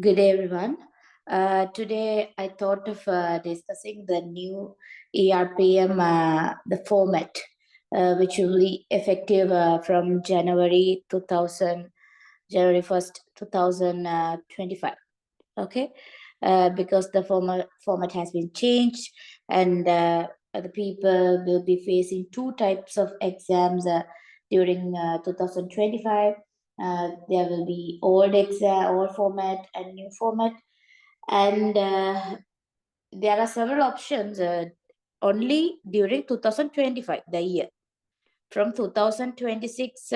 Good day, everyone. Today, I thought of discussing the new ERPM, the format, which will be effective from January 1st, 2025. Okay, because the format has been changed, and the people will be facing two types of exams during 2025. There will be old format and new format, and there are several options only during 2025, the year. From 2026,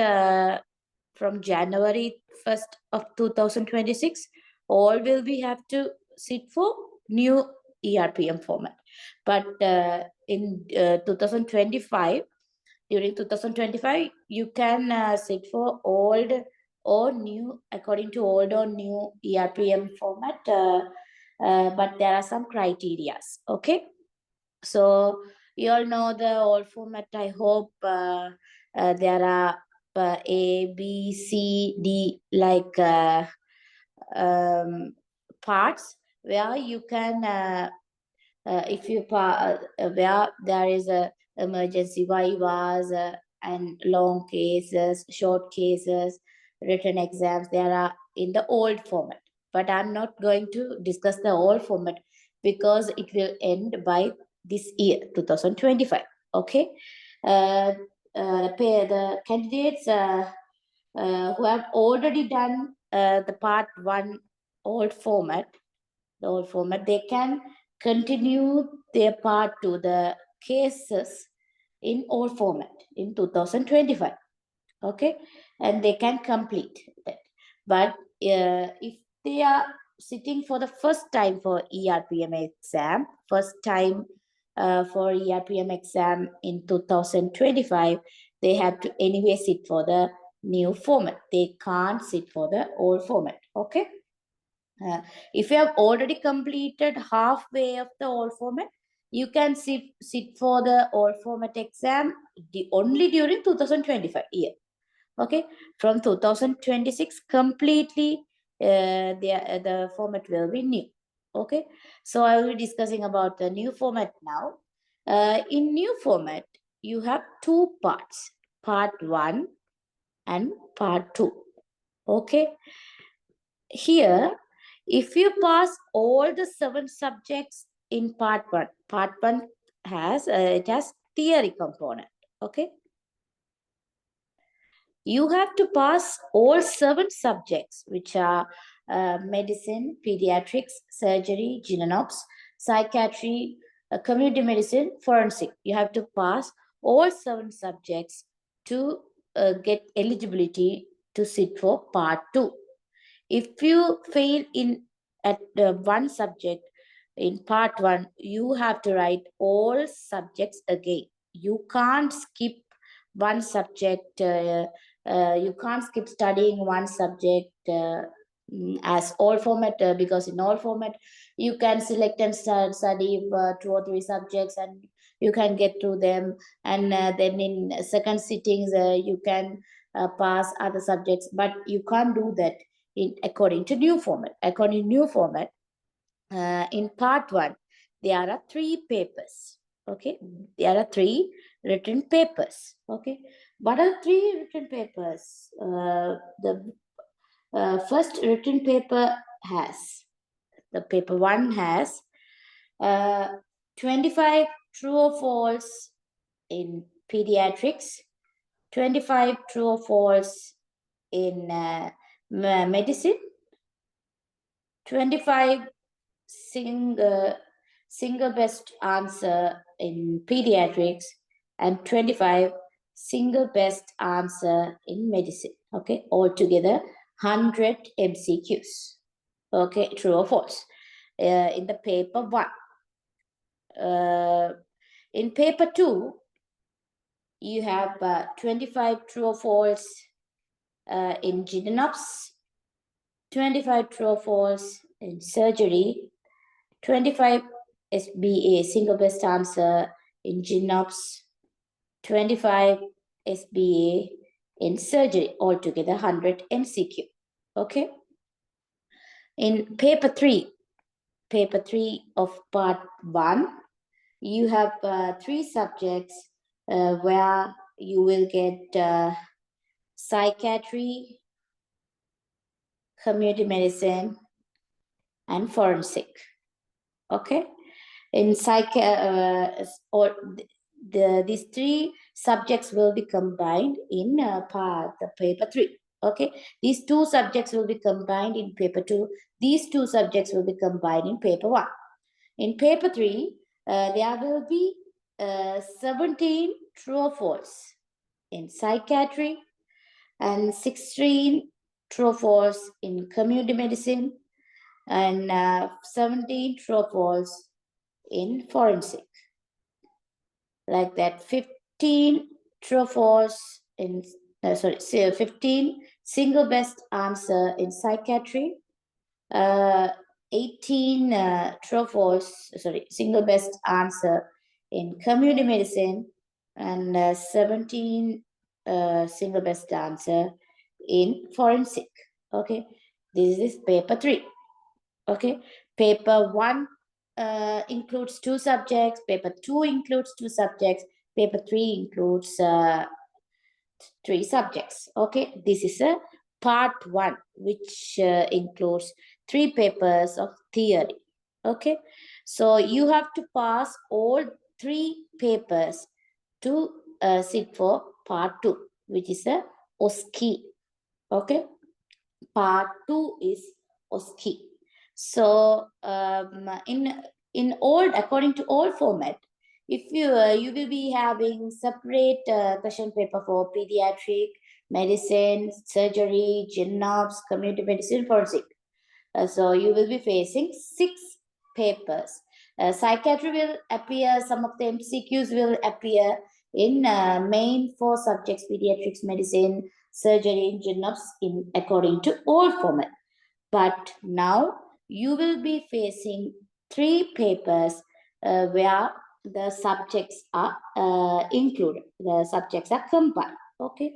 from January 1st of 2026, all will be have to sit for new ERPM format. But in 2025, during 2025, you can sit for old or new, according to old or new ERPM format, but there are some criterias. Okay, so you all know the old format. I hope there are A, B, C, D like parts where you can if you where there is a emergency vivas and long cases, short cases, written exams, there are in the old format. But I'm not going to discuss the old format because it will end by this year, 2025. Okay, the candidates who have already done the part one old format, they can continue their part to the cases in old format in 2025. Okay, and they can complete that. But if they are sitting for the first time for ERPM exam, first time for ERPM exam in 2025, they have to anyway sit for the new format. They can't sit for the old format. Okay. If you have already completed halfway of the old format, you can sit for the old format exam only during 2025 year. Okay, from 2026 completely the format will be new. Okay, so I will be discussing about the new format now. In new format, you have two parts, part 1 and part 2. Okay, here if you pass all the 7 subjects in part 1 has it has theory component. Okay, you have to pass all 7 subjects, which are medicine, pediatrics, surgery, genomes, psychiatry, community medicine, forensic. You have to pass all 7 subjects to get eligibility to sit for part 2. If you fail in at one subject in part 1, you have to write all subjects again. You can't skip one subject. You can't skip studying one subject as all format, because in all format you can select and study 2 or 3 subjects and you can get through them, and then in second sittings you can pass other subjects, but you can't do that according to new format. According to new format, in part 1, there are 3 papers. Okay, there are 3 written papers. Okay, what are 3 written papers? The first written paper has, the paper 1 has 25 true or false in pediatrics, 25 true or false in medicine, 25 single best answer in pediatrics, and 25 single best answer in medicine. Okay, altogether 100 MCQs. Okay, true or false in the paper 1. In paper 2, you have 25 true or false in genomes, 25 true or false in surgery, 25 SBA, single best answer in genomes, 25 SBA in surgery, altogether 100 MCQ. Okay. In paper three of part 1, you have 3 subjects where you will get psychiatry, community medicine, and forensic. Okay. In these 3 subjects will be combined in paper 3. Okay, these 2 subjects will be combined in paper 2. These 2 subjects will be combined in paper 1. In paper 3, there will be 17 true or false in psychiatry and 16 true or false in community medicine and 17 true or false in forensic. Like that, 15 true or false in 15 single best answer in psychiatry, 18 true or false, single best answer in community medicine, and 17 single best answer in forensic. Okay, this is paper 3. Okay, paper 1 includes 2 subjects, paper 2 includes 2 subjects, paper 3 includes 3 subjects. Okay, this is a part 1 which includes 3 papers of theory. Okay, so you have to pass all 3 papers to sit for part 2, which is a OSCE. Okay, part 2 is OSCE. So in old, according to old format, if you will be having separate question paper for pediatric, medicine, surgery, GenOps, community medicine, forensic. So you will be facing 6 papers. Psychiatry will appear, some of the MCQs will appear in main 4 subjects, pediatrics, medicine, surgery, GenOps, in according to old format. But now you will be facing 3 papers where the subjects are included, the subjects are combined. Okay,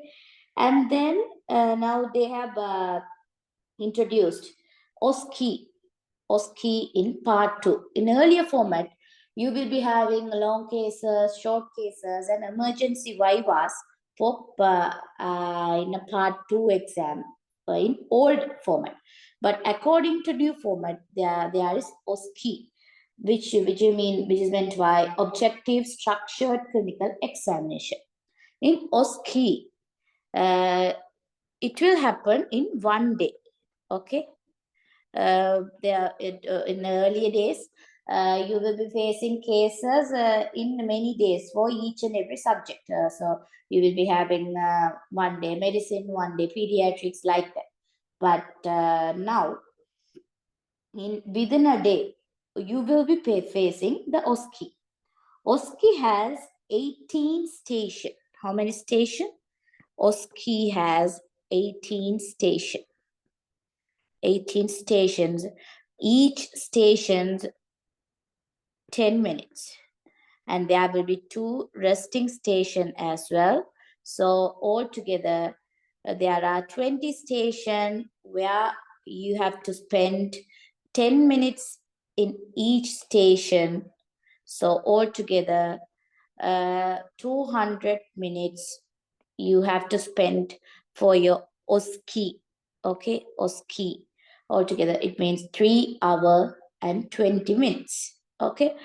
and then now they have introduced OSCE in part 2. In earlier format, you will be having long cases, short cases, and emergency vivas for in a part 2 exam in old format. But according to new format, there is OSCE, which is meant by objective structured clinical examination. In OSCE, it will happen in 1 day. Okay, in the earlier days, you will be facing cases in many days for each and every subject. So you will be having 1 day medicine, 1 day pediatrics, like that. But now, within a day, you will be facing the OSCE. OSCE has 18 stations. How many stations? OSCE has 18 stations. 18 stations. Each station's 10 minutes. And there will be 2 resting stations as well. So altogether, there are 20 stations where you have to spend 10 minutes in each station. So altogether, 200 minutes you have to spend for your OSCE. Okay, OSCE. Altogether, it means 3 hours and 20 minutes. Okay,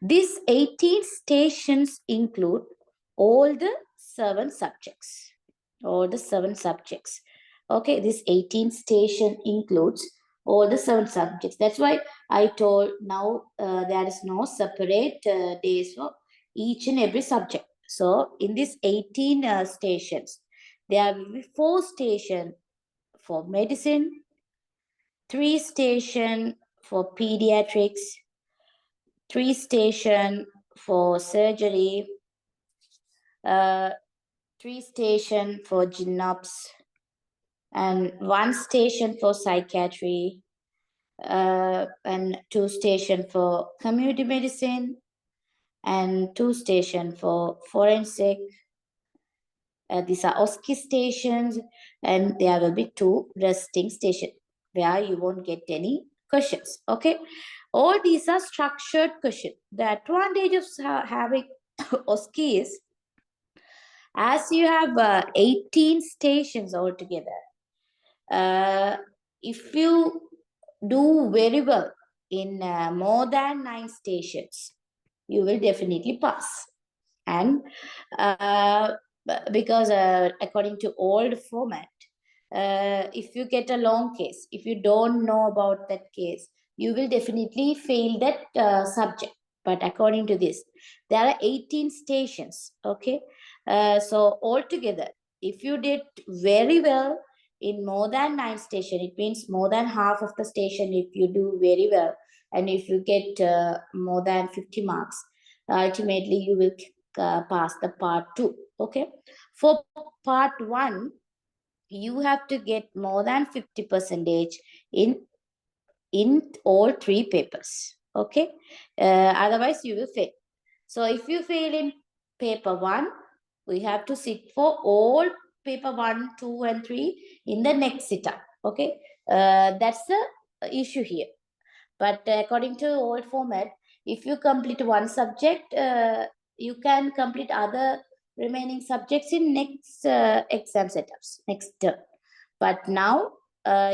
these 18 stations include all the 7 subjects. All the 7 subjects. Okay, this 18 station includes all the 7 subjects. That's why I told now there is no separate days for each and every subject. So in these 18 stations, there will be 4 stations for medicine, 3 stations for pediatrics, 3 stations for surgery, 3 stations for GenOps, and 1 station for psychiatry, and 2 stations for community medicine, and 2 stations for forensic, These are OSCE stations, and there will be 2 resting stations where you won't get any questions. Okay, all these are structured questions. The advantage of having OSCE is, as you have 18 stations altogether, if you do very well in more than 9 stations, you will definitely pass. And because according to old format, if you get a long case, if you don't know about that case, you will definitely fail that subject. But according to this, there are 18 stations. Okay, so altogether, if you did very well in more than 9 station, it means more than half of the station. If you do very well, and if you get more than 50 marks, ultimately you will pass the part 2. Okay, for part 1, you have to get more than 50 percentage in all 3 papers. Okay, otherwise you will fail. So if you fail in paper 1, we have to sit for all paper 1, 2 and 3 in the next sit up. Okay, that's the issue here. But according to old format, if you complete one subject, you can complete other remaining subjects in next exam setups, next term. But now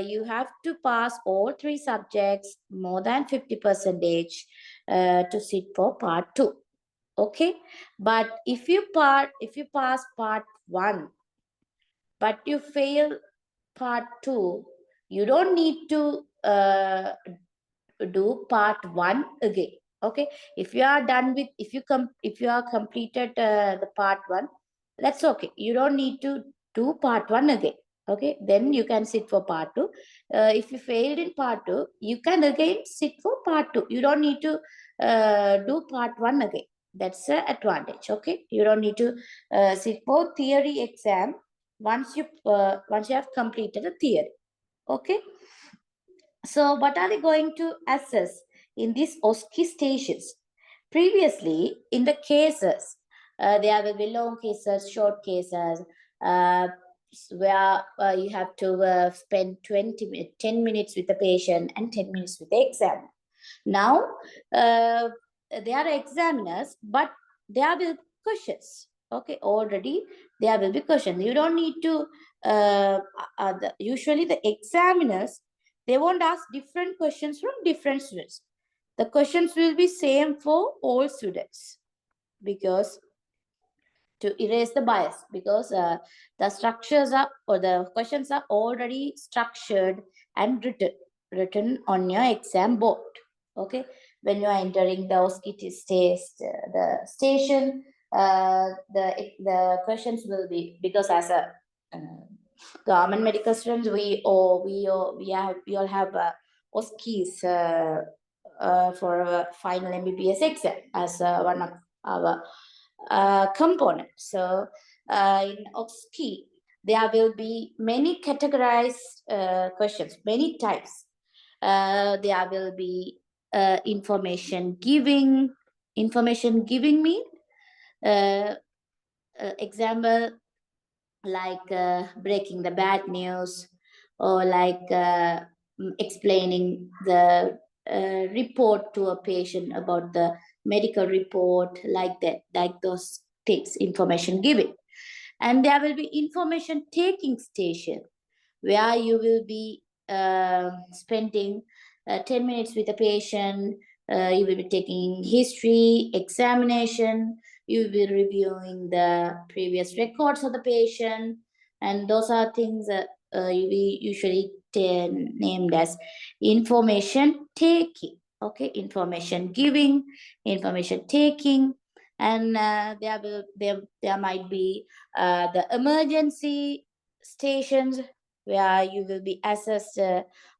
you have to pass all 3 subjects more than 50 percentage to sit for part 2. Okay, but if you pass part 1, but you fail part 2, you don't need to do part 1 again. Okay, if you are done with, if you are completed the part 1, that's okay, you don't need to do part 1 again. Okay, then you can sit for part 2. If you failed in part 2, you can again sit for part 2. You don't need to do part 1 again. That's the advantage. Okay, you don't need to sit for theory exam once you have completed the theory. Okay, so what are they going to assess in these OSCE stations? Previously, in the cases, there will be long cases, short cases, uh, where you have to spend 20 minutes, 10 minutes with the patient and 10 minutes with the exam. Now, they are examiners, but there will be questions. Okay, already there will be questions. You don't need to, usually the examiners, they won't ask different questions from different students. The questions will be same for all students, because to erase the bias, because the structures are, or the questions are already structured and written on your exam board. Okay, when you are entering the the station, the questions will be, because as a uh, government medical students, we all have OSCEs for a final MBBS exam as one of our components. So in OSCE, there will be many categorized questions, many types. There will be information giving. Information giving mean, example, like breaking the bad news, or like explaining the report to a patient about the medical report, like that, like those things, information giving. And there will be information taking station, where you will be spending 10 minutes with a patient. You will be taking history, examination, you will be reviewing the previous records of the patient, and those are things that we usually named as information taking. Okay, information giving, information taking, and there might be the emergency stations, where you will be assessed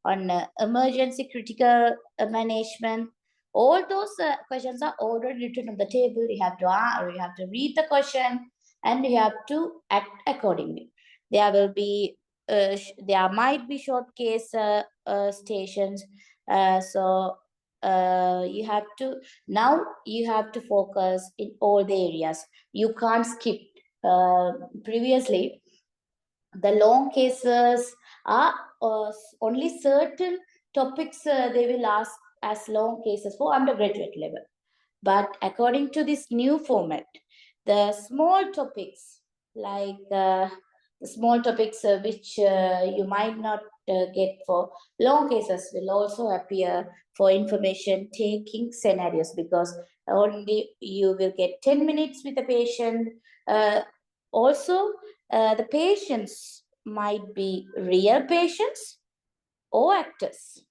on emergency critical management. All those questions are already written on the table. You have to you have to read the question, and you have to act accordingly. There will be there might be short case stations. So you have to, now you have to focus in all the areas. You can't skip. previously, the long cases are only certain topics they will ask as long cases for undergraduate level. But according to this new format, the small topics, like the small topics which you might not get for long cases, will also appear for information taking scenarios, because only you will get 10 minutes with the patient. Also, the patients might be real patients or actors,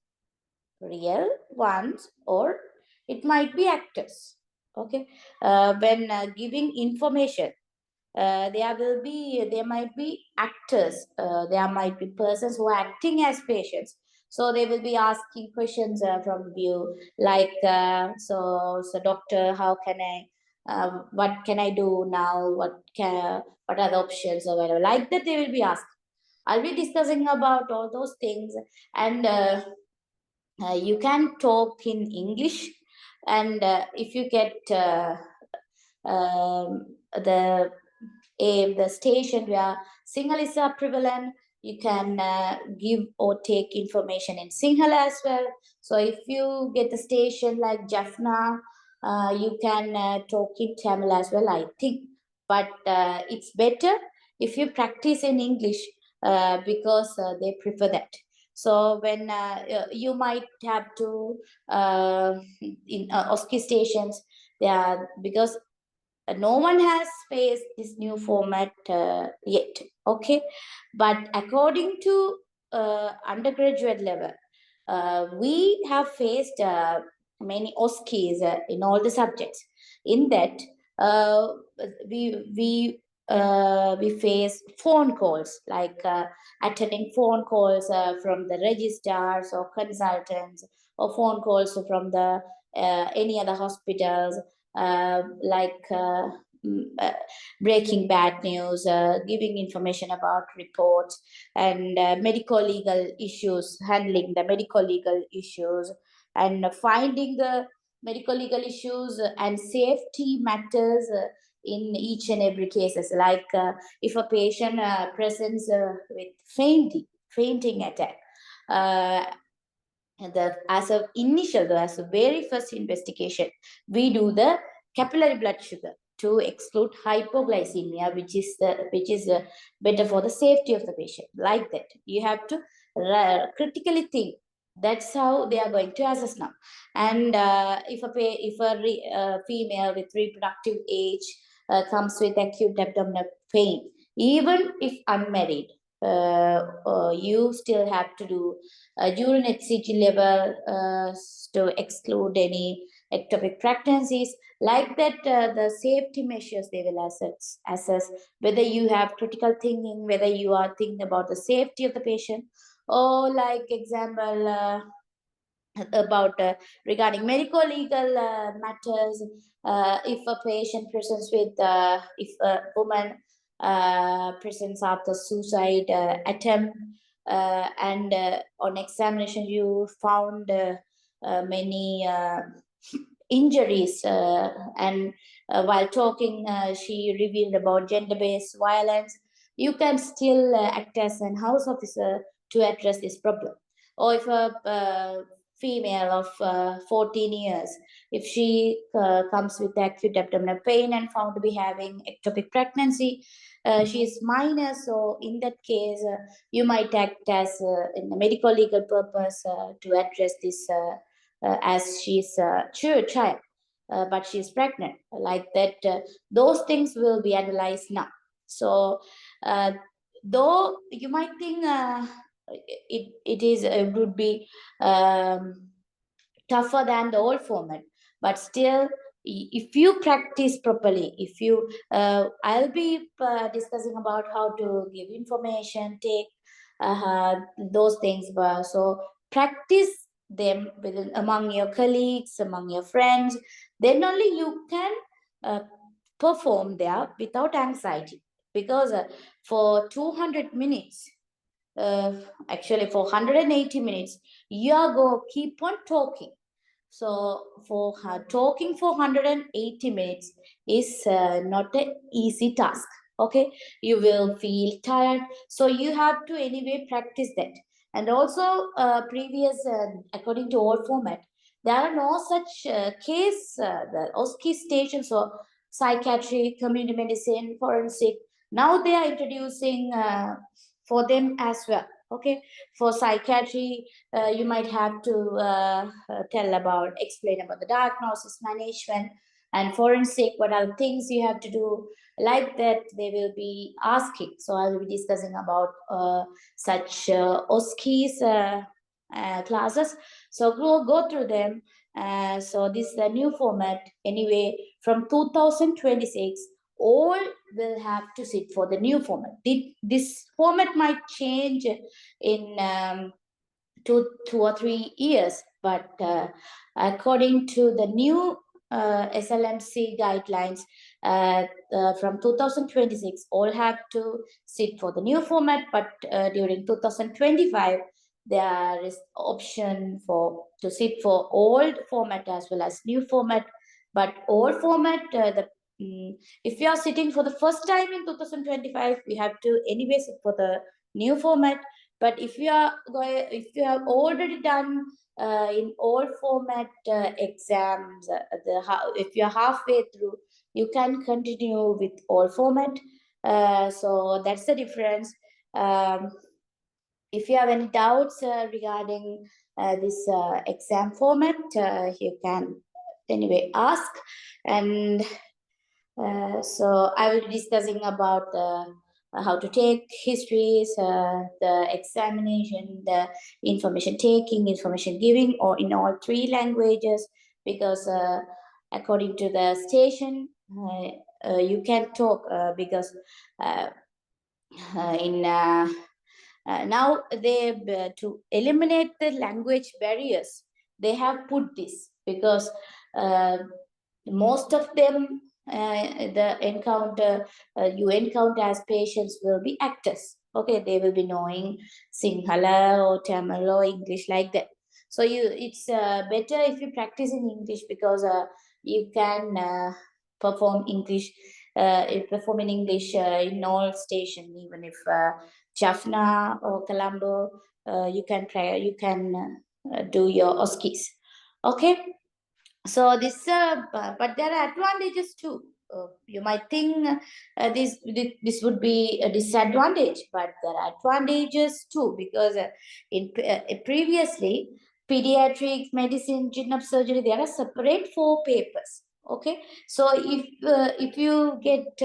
real ones, or it might be actors. Okay, when giving information, there might be actors, there might be persons who are acting as patients. So they will be asking questions from you, like, so doctor, how can I, what can I do now? What are the options or whatever? Like that, they will be asked. I'll be discussing about all those things, and you can talk in English, and if you get the the station where Sinhalese are prevalent, you can give or take information in Sinhala as well. So if you get the station like Jaffna, you can talk in Tamil as well, I think. But it's better if you practice in English, because they prefer that. So when you might have to in OSCE stations, because no one has faced this new format yet. Okay, but according to undergraduate level, we have faced many OSCEs in all the subjects. In that, uh, we face phone calls, like attending phone calls from the registrars or consultants, or phone calls from the any other hospitals, like breaking bad news, giving information about reports, and medical legal issues, handling the medical legal issues, and finding the medical legal issues and safety matters in each and every cases. Like if a patient presents with fainting attack, uh, as a very first investigation, we do the capillary blood sugar to exclude hypoglycemia, which is better for the safety of the patient. Like that, you have to critically think. That's how they are going to assess now. And if a female with reproductive age comes with acute abdominal pain, even if unmarried, you still have to do urine HCG level to exclude any ectopic pregnancies. Like that, the safety measures they will assess whether you have critical thinking, whether you are thinking about the safety of the patient, or like example, about regarding medical legal matters. If a patient presents with, if a woman presents after suicide attempt, and on examination you found many injuries, and while talking she revealed about gender-based violence, you can still act as an house officer to address this problem. Or if a female of 14 years, if she comes with acute abdominal pain and found to be having ectopic pregnancy, she is minor, so in that case you might act as in a medical legal purpose to address this, as she's a child, but she's pregnant. Like that, those things will be analyzed now. So uh, though you might think it would be um, tougher than the old format, but still, if you practice properly, if you I'll be discussing about how to give information, take those things, so practice them within, among your colleagues, among your friends, then only you can uh, perform there without anxiety. Because for 200 minutes, uh, actually for 180 minutes, you are go keep on talking. So for talking for 180 minutes is not an easy task. Okay, you will feel tired. So you have to anyway practice that. And also, according to old format, there are no such case, the OSCE stations or psychiatry, community medicine, forensic. Now they are introducing for them as well. Okay, for psychiatry, you might have to explain about the diagnosis, management, and forensic. What are the things you have to do? Like that, they will be asking. So I will be discussing about such OSCE's classes. So go through them. So this is the new format. Anyway, from 2026, all will have to sit for the new format. This format might change in 2 or 3 years, but according to the new SLMC guidelines from 2026, all have to sit for the new format, but during 2025, there is option to sit for old format as well as new format. But old format, if you are sitting for the first time in 2025, we have to anyway sit for the new format. But if you have already done in old format exams, if you are halfway through, you can continue with old format. So that's the difference. If you have any doubts regarding this exam format, you can anyway ask. And so I will be discussing about how to take histories, the examination, the information taking, information giving, or in all three languages, because according to the station, you can talk because in now they to eliminate the language barriers, they have put this because most of them you encounter as patients will be actors. Okay, they will be knowing Sinhala or Tamil or English like that. So it's better if you practice in English because you can perform English. Perform in English in all station, even if Jaffna or Colombo, you can try. You can do your OSCEs. Okay. So but there are advantages too. You might think this would be a disadvantage, but there are advantages too, because previously pediatrics, medicine, general surgery, there are separate 4 papers. Okay, so if you get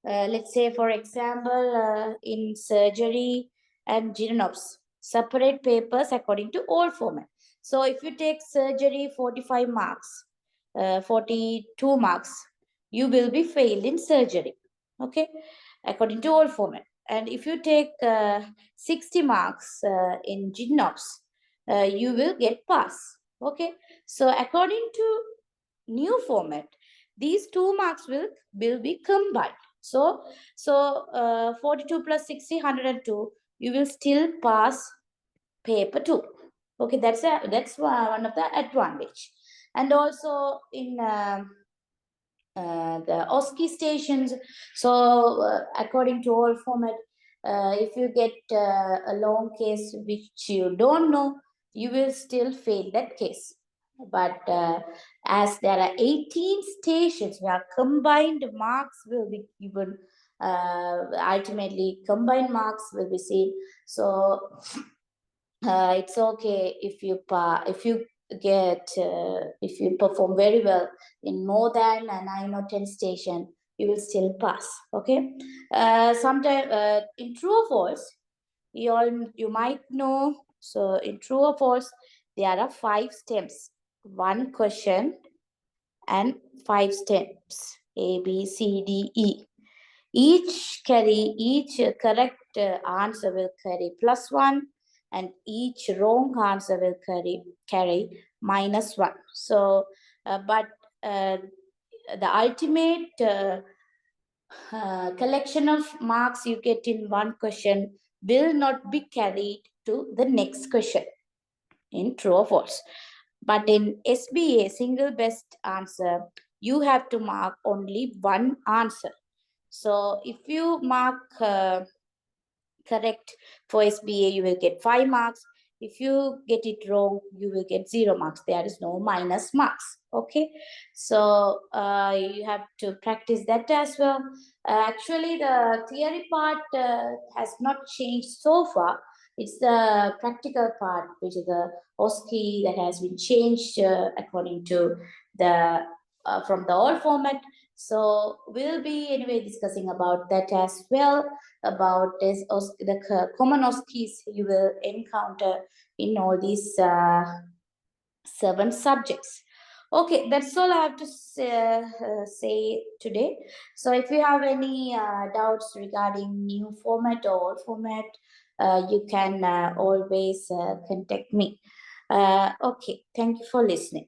let's say for example in surgery and genops, separate papers according to old format. So if you take surgery 45 marks, 42 marks, you will be failed in surgery. Okay, according to old format. And if you take 60 marks in genops, you will get pass. Okay, so according to new format, these 2 marks will be combined. So 42 plus 60, 102, you will still pass paper 2. Okay, that's one of the advantage. And also in the OSCE stations, so according to all format, if you get a long case which you don't know, you will still fail that case. But as there are 18 stations where combined marks will be given, ultimately combined marks will be seen. So it's okay if if you perform very well in more than a 9 or 10 station, you will still pass. Okay, sometimes in true or false, you might know. So in true or false, there are 5 steps, 1 question and 5 steps, A, B, C, D, E. Each correct answer will carry +1, and each wrong answer will carry -1. So, but the ultimate collection of marks you get in one question will not be carried to the next question in true or false. But in SBA, single best answer, you have to mark only one answer. So if you mark correct for SBA, you will get 5 marks. If you get it wrong, you will get 0 marks. There is no minus marks. Okay, so you have to practice that as well. Actually, the theory part has not changed so far. It's the practical part, which is the OSCE, that has been changed according to the from the old format. So we'll be anyway discussing about that as well, about this the common OSCEs you will encounter in all these 7 subjects. Okay, that's all I have to say today. So if you have any doubts regarding new format or old format, you can always contact me. Okay, thank you for listening.